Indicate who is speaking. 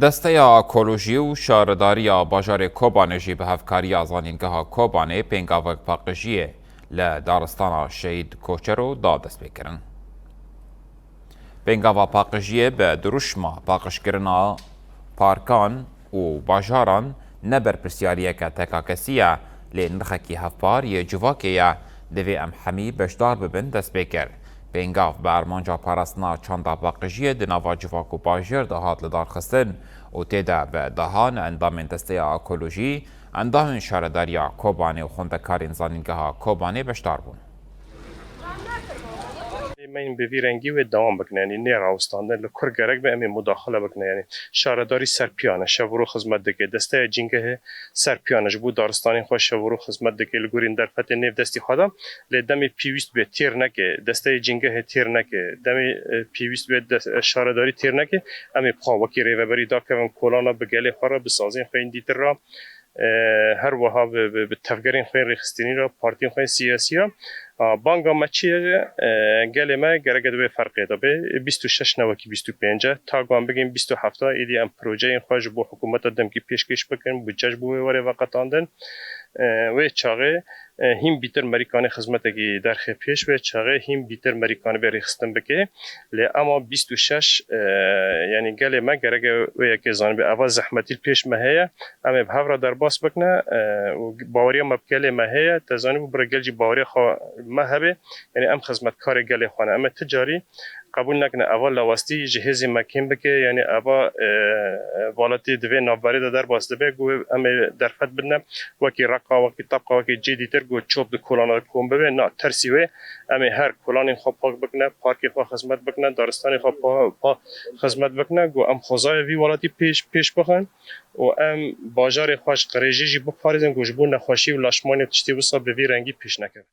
Speaker 1: دسته اکولوژی و شارداری باجار کوبانه جی به هفکاری آزانینگاه کوبانه پنگاوک پاقجیه لدارستان شهید کوچرو دادست بکرن. پنگاوا پاقجیه به دروشما پاقشگرنا پارکان و باجاران نبر پرسیاریه که تکاکسیه لنرخکی هفپار یه جواکیه دوی ام حمی بشدار ببن دست بکر. پنگاف به ارمانجا پاراسنا چاندا پاقجیه دناوا جواکو باجر دهات لدار خستن و تیدا به دهان اندام دسته اکولوژی اندام شارداریا کوبانه و خوندکارین زانینگاه کوبانه بشدار بون.
Speaker 2: من به ویرنگی و دوام بکنه یعنی نیراوستانده لکر گرگ به امی مداخله بکنه یعنی شارداری سرپیانه شورو خدمت دکه دسته جنگه سرپیانه جبو دارستانی خوش شورو خدمت دکه لگورین در پت نیف دستی خودم لدمی پیوست به تیر نکه دسته جنگه تیر نکه دمی پیوست به شارداری تیر نکه امی پاوکی ریوبری دا که کولانا به گله خورا بسازین خوین دیتر را هر وها به تفکرین خوین ریخستینی را پارتین خوین سیاسی را بانگا مچیه گله ما گرگه به فرقی دا به 26 نوکی 25 تا گام بگیم 27 ایدی ام پروژه این خواهش بو حکومت دادم که پیشکش بکن بودجهش بو واره وقتاندن و چاقه هم بیتر مریکان خدمت کی در پیش و چاقه هم بیتر مریکان به ریخستن بکه لی اما 26 یعنی گله ما گرگه و یک زان به اول زحمتی پیش مهیا اما به هفر در باس بکنه و باوری ما بکله مهیا تزانی بو برگلجی باوری خو مهبه یعنی ام خدمت کار گله خانه اما تجاری قبول نکنه اول لواستی جهیز مکیم بکه یعنی اول والاتی دوی نابری در باسته به گو ام درفت بدنم وکی رقا وکی طبقه وکی جدی تر گو چوب د کلان کوم به نه ترسیوه ام هر کلان خو پاک بکنه پارک خو خدمت بکنه دارستان خو پا خدمت بکنه گو ام خوزای وی والاتی پیش بخن و ام بازار خوش قریجی بو پارزن گوشبون نخوشی و لاشمان تشتی وسا به وی رنگی پیش نکرد